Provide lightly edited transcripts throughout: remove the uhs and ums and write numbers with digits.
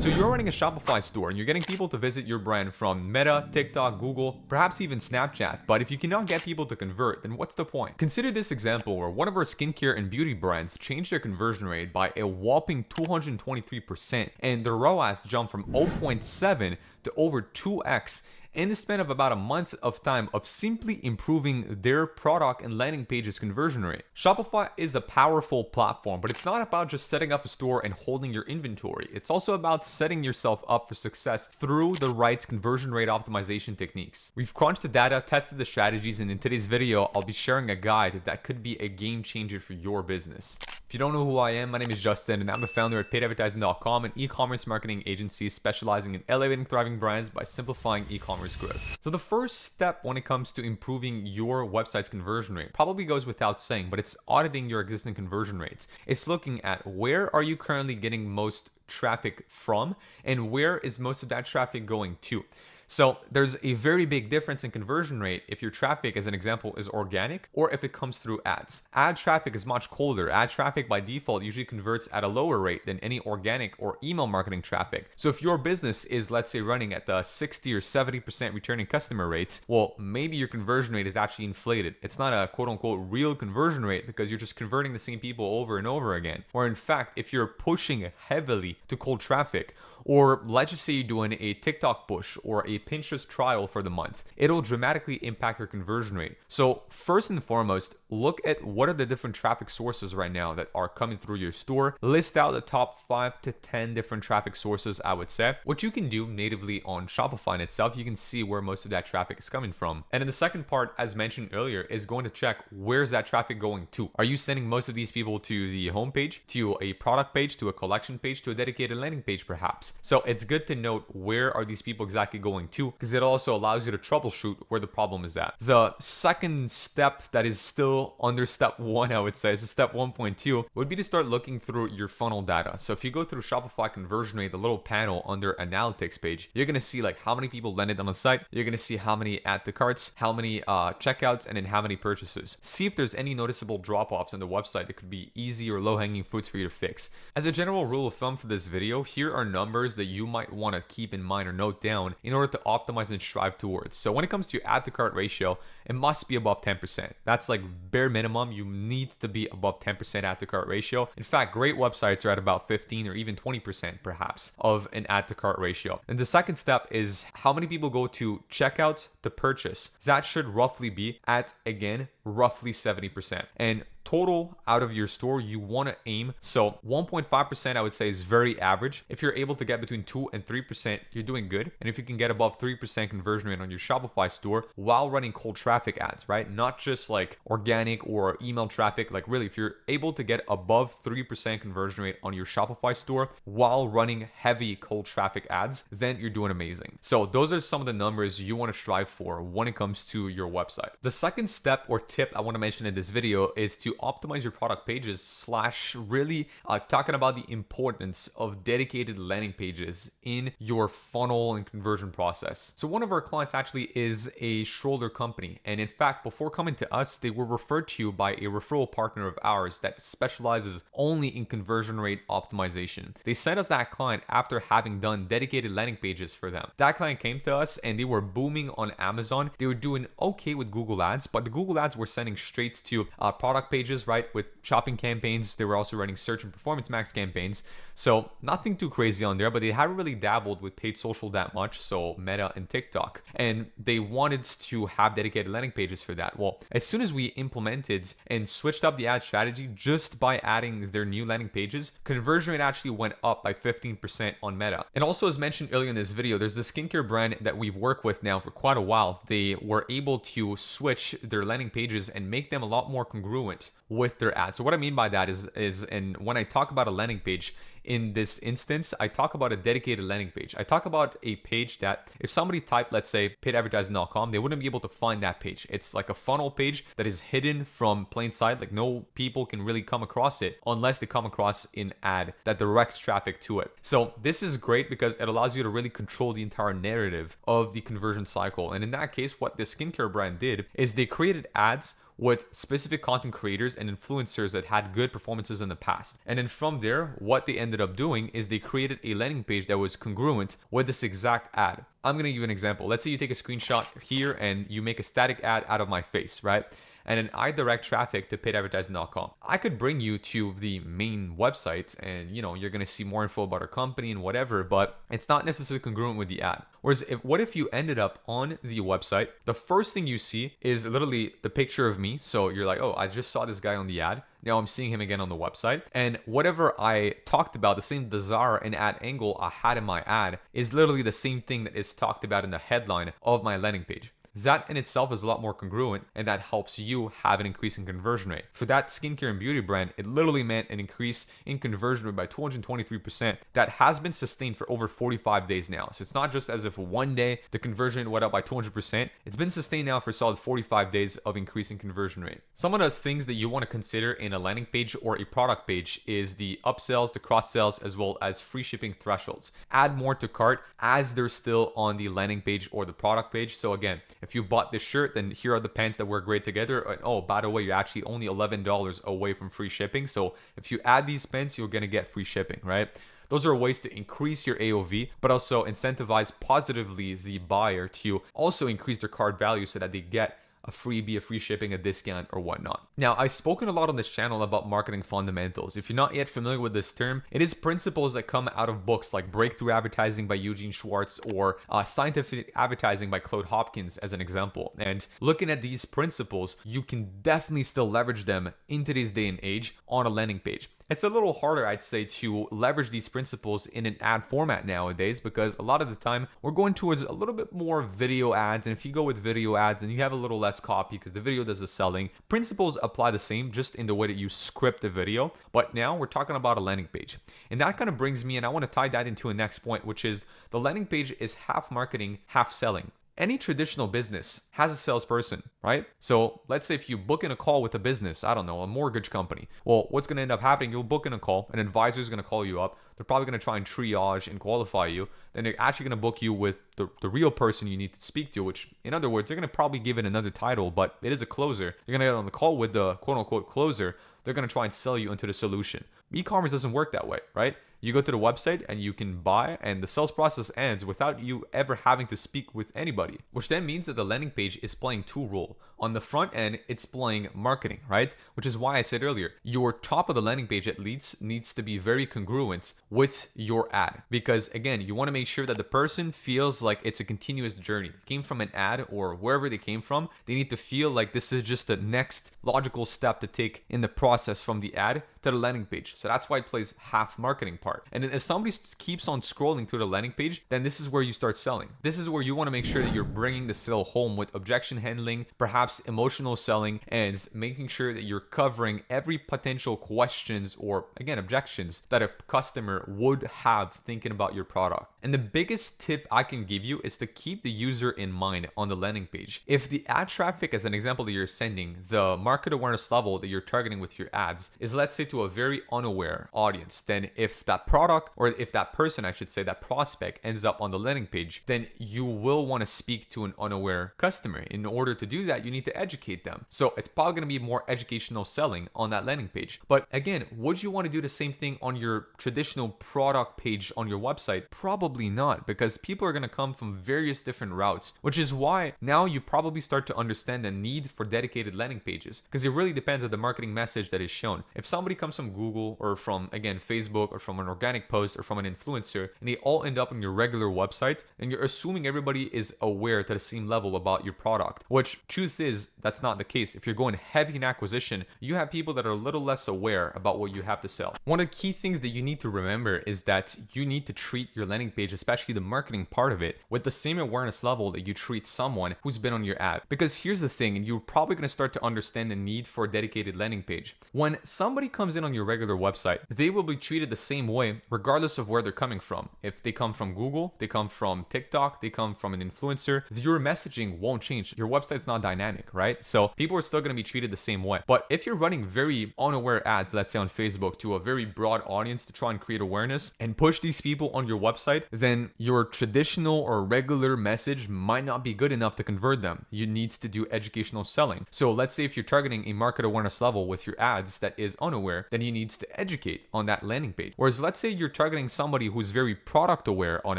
So you're running a Shopify store and you're getting people to visit your brand from Meta, TikTok, Google, perhaps even Snapchat. But if you cannot get people to convert, then what's the point? Consider this example where one of our skincare and beauty brands changed their conversion rate by a whopping 223%, and their ROAS jumped from 0.7 to over 2x in the span of about a month of time of simply improving their product and landing pages conversion rate. Shopify is a powerful platform, but it's not about just setting up a store and holding your inventory. It's also about setting yourself up for success through the right conversion rate optimization techniques. We've crunched the data, tested the strategies, and in today's video, I'll be sharing a guide that could be a game changer for your business. If you don't know who I am, my name is Justin, and I'm the founder at paidadvertising.com, an e-commerce marketing agency specializing in elevating thriving brands by simplifying e-commerce growth. So the first step when it comes to improving your website's conversion rate probably goes without saying, but it's auditing your existing conversion rates. It's looking at where are you currently getting most traffic from and where is most of that traffic going to. So there's a very big difference in conversion rate if your traffic, as an example, is organic or if it comes through ads. Ad traffic is much colder. Ad traffic by default usually converts at a lower rate than any organic or email marketing traffic. So if your business is, let's say, running at the 60 or 70% returning customer rates, well, maybe your conversion rate is actually inflated. It's not a quote unquote real conversion rate because you're just converting the same people over and over again. Or in fact, if you're pushing heavily to cold traffic, or let's just say you're doing a TikTok push or a Pinterest trial for the month, it'll dramatically impact your conversion rate. So first and foremost, look at what are the different traffic sources right now that are coming through your store. List out the top 5 to 10 different traffic sources, I would say. What you can do natively on Shopify in itself, you can see where most of that traffic is coming from. And then the second part, as mentioned earlier, is going to check where's that traffic going to. Are you sending most of these people to the homepage, to a product page, to a collection page, to a dedicated landing page perhaps? So it's good to note where are these people exactly going to, because it also allows you to troubleshoot where the problem is at. The second step that is still under step 1, I would say, so step 1.2 would be to start looking through your funnel data. So if you go through Shopify conversion rate, the little panel under analytics page, you're going to see like how many people landed on the site. You're going to see how many add to carts, how many checkouts, and then how many purchases. See if there's any noticeable drop-offs on the website that could be easy or low-hanging fruits for you to fix. As a general rule of thumb for this video, here are numbers that you might want to keep in mind or note down in order to optimize and strive towards. So when it comes to your add to cart ratio, it must be above 10%. That's like bare minimum. You need to be above 10% add to cart ratio. In fact, great websites are at about 15 or even 20% perhaps of an add to cart ratio. And the second step is how many people go to checkout to purchase. That should roughly be at, again, roughly 70%. And total out of your store, you want to aim. So 1.5%, I would say, is very average. If you're able to get between 2 and 3%, you're doing good. And if you can get above 3% conversion rate on your Shopify store while running cold traffic ads, right? Not just like organic or email traffic. Like really, if you're able to get above 3% conversion rate on your Shopify store while running heavy cold traffic ads, then you're doing amazing. So those are some of the numbers you want to strive for when it comes to your website. The second step or tip I want to mention in this video is to optimize your product pages / really talking about the importance of dedicated landing pages in your funnel and conversion process. So one of our clients actually is a stroller company. And in fact, before coming to us, they were referred to by a referral partner of ours that specializes only in conversion rate optimization. They sent us that client after having done dedicated landing pages for them. That client came to us and they were booming on Amazon. They were doing okay with Google Ads, but the Google Ads were sending straight to product pages, right, with shopping campaigns. They were also running search and performance max campaigns. So nothing too crazy on there, but they hadn't really dabbled with paid social that much, so Meta and TikTok. And they wanted to have dedicated landing pages for that. Well, as soon as we implemented and switched up the ad strategy just by adding their new landing pages, conversion rate actually went up by 15% on Meta. And also, as mentioned earlier in this video, there's this skincare brand that we've worked with now for quite a while. They were able to switch their landing pages and make them a lot more congruent with their ads. So what I mean by that is and when I talk about a landing page, in this instance, I talk about a dedicated landing page. I talk about a page that if somebody typed, let's say, paidadvertising.com, they wouldn't be able to find that page. It's like a funnel page that is hidden from plain sight. Like no people can really come across it unless they come across an ad that directs traffic to it. So this is great because it allows you to really control the entire narrative of the conversion cycle. And in that case, what this skincare brand did is they created ads with specific content creators and influencers that had good performances in the past. And then from there, what they ended up doing is they created a landing page that was congruent with this exact ad. I'm gonna give you an example. Let's say you take a screenshot here and you make a static ad out of my face, right? And then I direct traffic to paidadvertising.com. I could bring you to the main website and you're gonna see more info about our company and whatever, but it's not necessarily congruent with the ad. Whereas what if you ended up on the website, the first thing you see is literally the picture of me. So you're like, oh, I just saw this guy on the ad. Now I'm seeing him again on the website. And whatever I talked about, the same desire and ad angle I had in my ad is literally the same thing that is talked about in the headline of my landing page. That in itself is a lot more congruent, and that helps you have an increase in conversion rate. For that skincare and beauty brand, it literally meant an increase in conversion rate by 223% that has been sustained for over 45 days now. So it's not just as if one day the conversion rate went up by 200%. It's been sustained now for a solid 45 days of increasing conversion rate. Some of the things that you want to consider in a landing page or a product page is the upsells, the cross sells, as well as free shipping thresholds. Add more to cart as they're still on the landing page or the product page. So again, if you bought this shirt, then here are the pants that work great together. And oh, by the way, you're actually only $11 away from free shipping. So if you add these pants, you're going to get free shipping, right? Those are ways to increase your AOV, but also incentivize positively the buyer to also increase their cart value so that they get a freebie, a free shipping, a discount, or whatnot. Now, I've spoken a lot on this channel about marketing fundamentals. If you're not yet familiar with this term, it is principles that come out of books like Breakthrough Advertising by Eugene Schwartz or Scientific Advertising by Claude Hopkins as an example. And looking at these principles, you can definitely still leverage them in today's day and age on a landing page. It's a little harder, I'd say, to leverage these principles in an ad format nowadays because a lot of the time we're going towards a little bit more video ads. And if you go with video ads, then you have a little less copy because the video does the selling. Principles apply the same, just in the way that you script the video. But now we're talking about a landing page. And that kind of brings me, and I want to tie that into a next point, which is the landing page is half marketing, half selling. Any traditional business has a salesperson, right? So let's say if you book in a call with a business, I don't know, a mortgage company. Well, what's going to end up happening? You'll book in a call, an advisor is going to call you up. They're probably going to try and triage and qualify you. Then they're actually going to book you with the real person you need to speak to, which in other words, they're going to probably give it another title, but it is a closer. You're going to get on the call with the quote unquote closer. They're going to try and sell you into the solution. E-commerce doesn't work that way, right? You go to the website and you can buy, and the sales process ends without you ever having to speak with anybody, which then means that the landing page is playing two roles. On the front end, it's playing marketing, right? Which is why I said earlier, your top of the landing page at least needs to be very congruent with your ad. Because again, you want to make sure that the person feels like it's a continuous journey. They came from an ad or wherever they came from, they need to feel like this is just the next logical step to take in the process from the ad to the landing page. So that's why it plays half marketing part. And then as somebody keeps on scrolling to the landing page, then this is where you start selling. This is where you want to make sure that you're bringing the sale home with objection handling, perhaps emotional selling, and making sure that you're covering every potential questions or again objections that a customer would have thinking about your product. And the biggest tip I can give you is to keep the user in mind on the landing page. If the ad traffic, as an example that you're sending, the market awareness level that you're targeting with your ads is, let's say, to a very unaware audience, then if that product, or if that person, I should say, that prospect ends up on the landing page, then you will want to speak to an unaware customer. In order to do that, you need to educate them. So it's probably going to be more educational selling on that landing page. But again, would you want to do the same thing on your traditional product page on your website? Probably not, because people are going to come from various different routes, which is why now you probably start to understand the need for dedicated landing pages, because it really depends on the marketing message that is shown. If somebody comes from Google or from, again, Facebook or from an organic post or from an influencer, and they all end up on your regular website, and you're assuming everybody is aware to the same level about your product, which truth is, that's not the case. If you're going heavy in acquisition, you have people that are a little less aware about what you have to sell. One of the key things that you need to remember is that you need to treat your landing page, especially the marketing part of it, with the same awareness level that you treat someone who's been on your ad. Because here's the thing, and you're probably going to start to understand the need for a dedicated landing page. When somebody comes in on your regular website, they will be treated the same way regardless of where they're coming from. If they come from Google, they come from TikTok, they come from an influencer, your messaging won't change. Your website's not dynamic. organic, right? So people are still going to be treated the same way. But if you're running very unaware ads, let's say on Facebook, to a very broad audience to try and create awareness and push these people on your website, then your traditional or regular message might not be good enough to convert them. You need to do educational selling. So let's say if you're targeting a market awareness level with your ads that is unaware, then you need to educate on that landing page. Whereas let's say you're targeting somebody who's very product aware on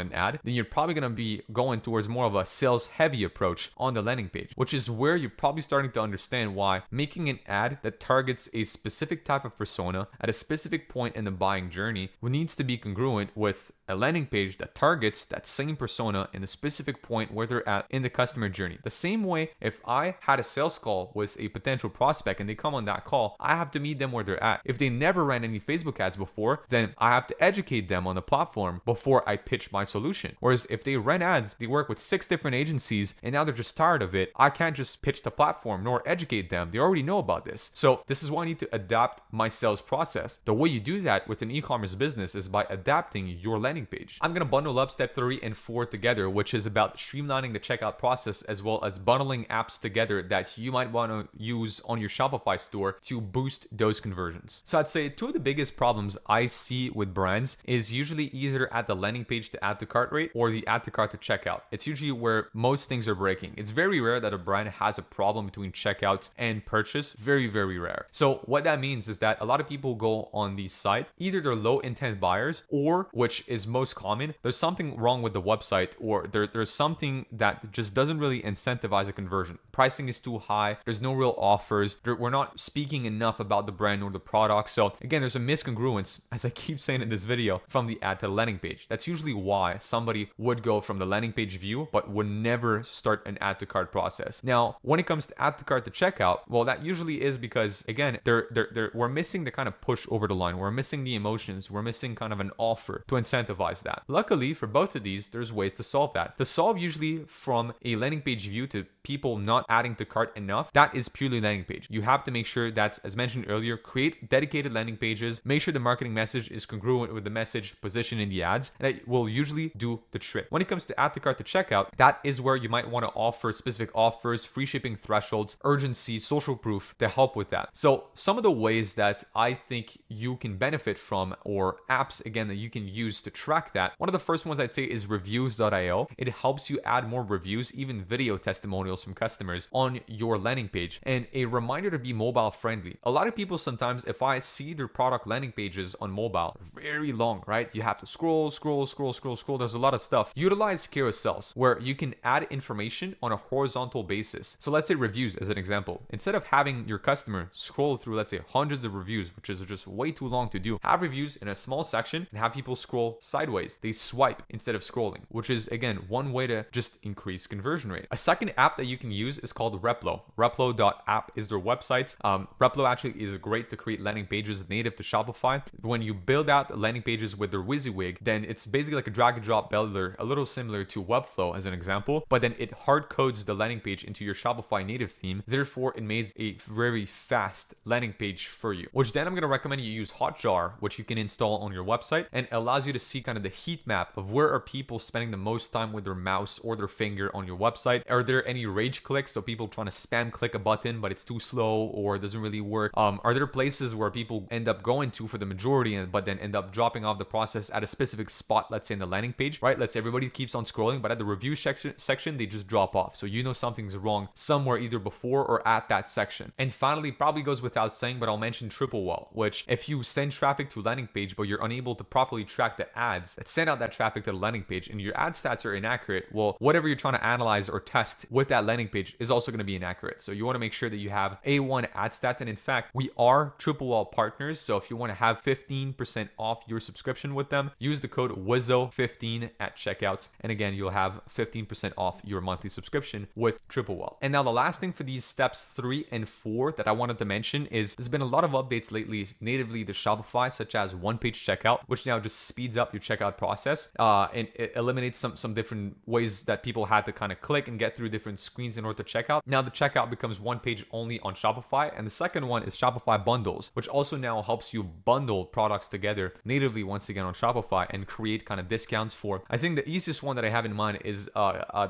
an ad, then you're probably going to be going towards more of a sales heavy approach on the landing page, which is where you're probably starting to understand why making an ad that targets a specific type of persona at a specific point in the buying journey needs to be congruent with a landing page that targets that same persona in a specific point where they're at in the customer journey. The same way, if I had a sales call with a potential prospect and they come on that call, I have to meet them where they're at. If they never ran any Facebook ads before, then I have to educate them on the platform before I pitch my solution. Whereas if they ran ads, they work with 6 different agencies and now they're just tired of it, I can't just pitch the platform nor educate them. They already know about this. So this is why I need to adapt my sales process. The way you do that with an e-commerce business is by adapting your landing page. I'm going to bundle up step 3 and 4 together, which is about streamlining the checkout process as well as bundling apps together that you might want to use on your Shopify store to boost those conversions. So I'd say 2 of the biggest problems I see with brands is usually either at the landing page to add to cart rate or the add to cart to checkout. It's usually where most things are breaking. It's very rare that a brand has a problem between checkout and purchase. Very, very rare. So what that means is that a lot of people go on the site, either they're low intent buyers or, which is most common, there's something wrong with the website or there's something that just doesn't really incentivize a conversion. Pricing is too high. There's no real offers. We're not speaking enough about the brand or the product. So again, there's a miscongruence, as I keep saying in this video, from the ad to the landing page. That's usually why somebody would go from the landing page view, but would never start an add to cart process. Now, when it comes to add to cart to checkout, well, that usually is because, again, we're missing the kind of push over the line. We're missing the emotions. We're missing kind of an offer to incentivize that. Luckily, for both of these, there's ways to solve that. To solve usually from a landing page view to people not adding to cart enough, that is purely landing page. You have to make sure that, as mentioned earlier, create dedicated landing pages, make sure the marketing message is congruent with the message position in the ads, and that will usually do the trick. When it comes to add to cart to checkout, that is where you might want to offer specific offers, free shipping thresholds, urgency, social proof to help with that. So some of the ways that I think you can benefit from, or apps again that you can use to track that, one of the first ones I'd say is reviews.io. It helps you add more reviews, even video testimonials from customers on your landing page, and a reminder to be mobile friendly. A lot of people sometimes, if I see their product landing pages on mobile, very long, right? You have to scroll. There's a lot of stuff. Utilize carousels where you can add information on a horizontal basis. So let's say reviews as an example. Instead of having your customer scroll through, let's say, hundreds of reviews, which is just way too long to do, have reviews in a small section and have people scroll sideways. They swipe instead of scrolling, which is, again, one way to just increase conversion rate. A second app that you can use is called Replo. Replo.app is their website. Replo actually is great to create landing pages native to Shopify. When you build out landing pages with their WYSIWYG, then it's basically like a drag and drop builder, a little similar to Webflow as an example, but then it hard codes the landing page into your Shopify native theme. Therefore, it makes a very fast landing page for you, which then I'm going to recommend you use Hotjar, which you can install on your website, and allows you to see kind of the heat map of where are people spending the most time with their mouse or their finger on your website. Are there any rage clicks? So people trying to spam click a button, but it's too slow or it doesn't really work. Are there places where people end up going to for the majority, but then end up dropping off the process at a specific spot, let's say in the landing page, right? Let's say everybody keeps on scrolling, but at the review section, they just drop off. So you know something's wrong somewhere either before or at that section. And finally, probably goes without saying, but I'll mention triple wall, which if you send traffic to landing page, but you're unable to properly track the ads that send out that traffic to the landing page and your ad stats are inaccurate, well, whatever you're trying to analyze or test with that landing page is also going to be inaccurate. So you want to make sure that you have A1 ad stats. And in fact, we are triple wall partners. So if you want to have 15% off your subscription with them, use the code WIZO15 at checkouts. And again, you'll have 15% off your monthly subscription with triple wall. And now the last thing for these steps 3 and 4 that I wanted to mention is there's been a lot of updates lately natively to Shopify, such as one-page checkout, which now just speeds up your checkout process and it eliminates some different ways that people had to kind of click and get through different screens in order to check out. Now the checkout becomes one page only on Shopify. And the second one is Shopify bundles, which also now helps you bundle products together natively once again on Shopify and create kind of discounts for. I think the easiest one that I have in mind is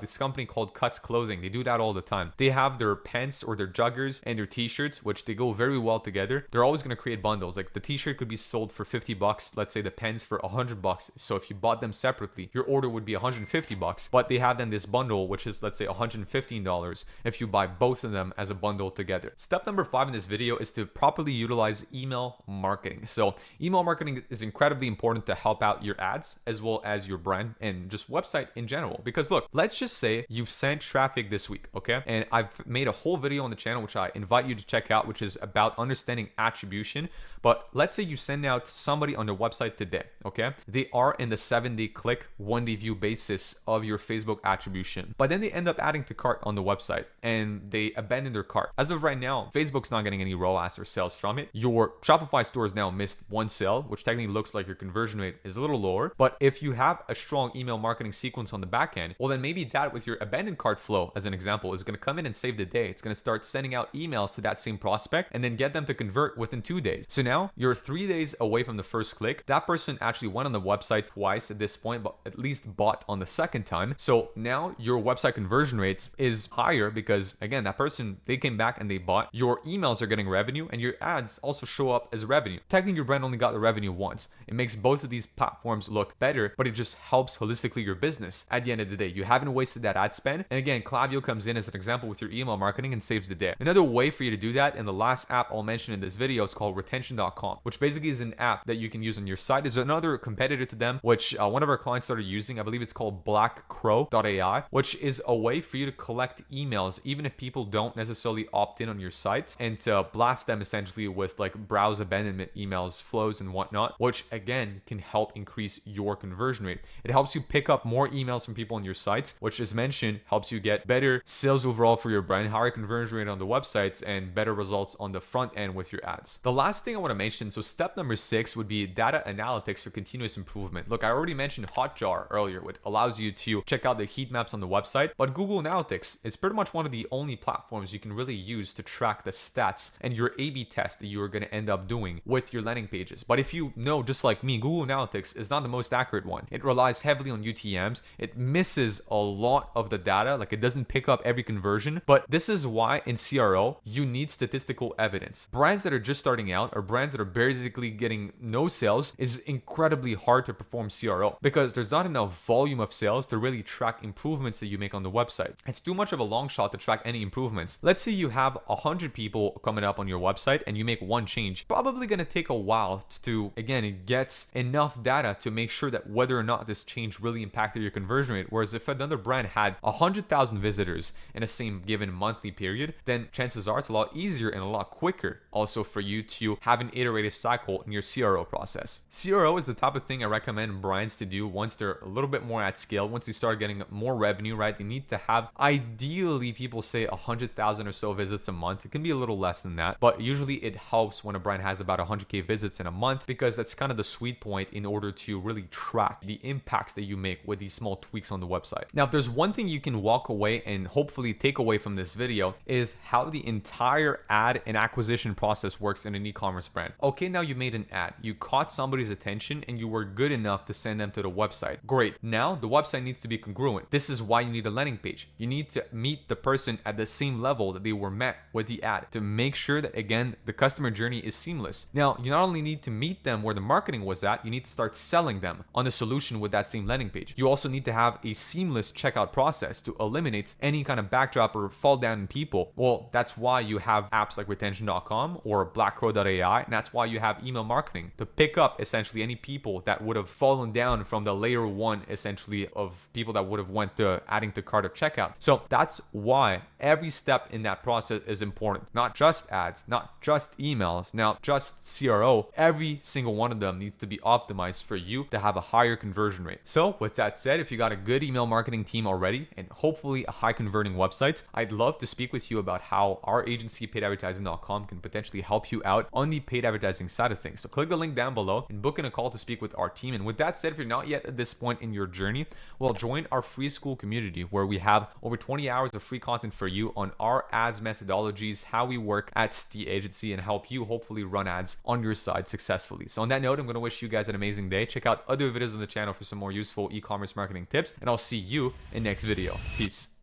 this company called Cuts Clothing. They do that all the time. they have their pants or their joggers and their t-shirts, which they go very well together. They're always going to create bundles. Like the t-shirt could be sold for $50. Let's say the pants for $100. So if you bought them separately, your order would be $150, but they have then this bundle, which is, let's say, $115 if you buy both of them as a bundle together. Step number 5 in this video is to properly utilize email marketing. So email marketing is incredibly important to help out your ads as well as your brand and just website in general. Because look, let's just say you've sent traffic this week, okay? And I've made a whole video on the channel, which I invite you to check out, which is about understanding attribution. But let's say you send out somebody on their website today, okay? They are in the 7-day click, 1-day view basis of your Facebook attribution. But then they end up adding to cart on the website and they abandon their cart. As of right now, Facebook's not getting any ROAS or sales from it. Your Shopify store has now missed 1 sale, which technically looks like your conversion rate is a little lower. But if you have a strong email marketing sequence on the back end, well, then maybe that with your abandoned cart flow, as an example, is going to come in and save the day. It's going to start sending out emails to that same prospect and then get them to convert within 2 days. So now you're 3 days away from the first click. That person actually went on the website twice at this point, but at least bought on the second time. So now your website conversion rates is higher because, again, that person, they came back and they bought. Your emails are getting revenue and your ads also show up as revenue. Technically, your brand only got the revenue once. It makes both of these platforms look better, but it just helps holistically your business. At the end of the day, you haven't wasted that ad spend. And again, Klaviyo comes in as an example with your email marketing and saves the day. Another way for you to do that, and the last app I'll mention in this video, is called retention.com, which basically is an app that you can use on your site. There's another competitor to them, which one of our clients started using. I believe it's called blackcrow.ai, which is a way for you to collect emails, even if people don't necessarily opt in on your site, and to blast them essentially with like browse abandonment emails, flows, and whatnot, which again can help increase your conversion rate. It helps you pick up more emails from people on your sites, which, as mentioned, helps you get better sales overall for your brand, higher conversion rate on the websites, and better results on the front end with your ads. The last thing I want to mention, so step number 6 would be data analytics for continuous improvement. Look, I already mentioned Hotjar earlier, which allows you to check out the heat maps on the website, but Google Analytics is pretty much one of the only platforms you can really use to track the stats and your A/B test that you are going to end up doing with your landing pages. But if you know, just like me, Google Analytics is not the most accurate one. It relies heavily on UTMs. It misses a lot of the data, like it doesn't pick up every conversion. But this is why in CRO, you need statistical evidence. Brands that are just starting out or brands that are basically getting no sales is incredibly hard to perform CRO because there's not enough volume of sales to really track improvements that you make on the website. It's too much of a long shot to track any improvements. Let's say you have 100 people coming up on your website and you make one change. Probably going to take a while to, again, get enough data to make sure that whether or not this change really impacted your conversion rate. Whereas if another brand had 100,000 visitors in a same given monthly period, then chances are it's a lot easier and a lot quicker also for you to have an iterative cycle in your CRO process. CRO is the type of thing I recommend brands to do once they're a little bit more at scale, once they start getting more revenue, right? They need to have, ideally, people say 100,000 or so visits a month. It can be a little less than that, but usually it helps when a brand has about 100K visits in a month because that's kind of the sweet point in order to really track the impacts that you make with these small tweaks on the website. Now, if there's one thing you can walk away and hopefully take away from this video is how the entire ad and acquisition process works in an e-commerce brand. Okay, now you made an ad, you caught somebody's attention and you were good enough to send them to the website. Great. Now the website needs to be congruent. This is why you need a landing page. You need to meet the person at the same level that they were met with the ad to make sure that, again, the customer journey is seamless. Now, you not only need to meet them where the marketing was at, you need to start selling them on a solution with that same landing page. You also need to have a seamless checkout process to eliminate any kind of backdrop or fall down in people. Well, that's why you have apps like retention.com or blackcrow.ai, and that's why you have email marketing to pick up essentially any people that would have fallen down from the layer 1 essentially of people that would have went to adding to cart or checkout. So that's why every step in that process is important. Not just ads, not just emails, not just CRO. Every single one of them needs to be optimized for you to have a higher conversion rate. So with that said, if you got a good email marketing team already and hopefully a high converting website, I'd love to speak with you about how our agency paidadvertising.com can potentially help you out on the paid advertising side of things. So click the link down below and book in a call to speak with our team. And with that said, if you're not yet at this point in your journey, well, join our free school community where we have over 20 hours of free content for you on our ads methodologies, how we work at the agency, and help you hopefully run ads on your side successfully. So on that note, I'm going to wish you guys an amazing day. Check out other videos on the channel for some more useful e-commerce marketing tips, and I'll see you in next video. Peace.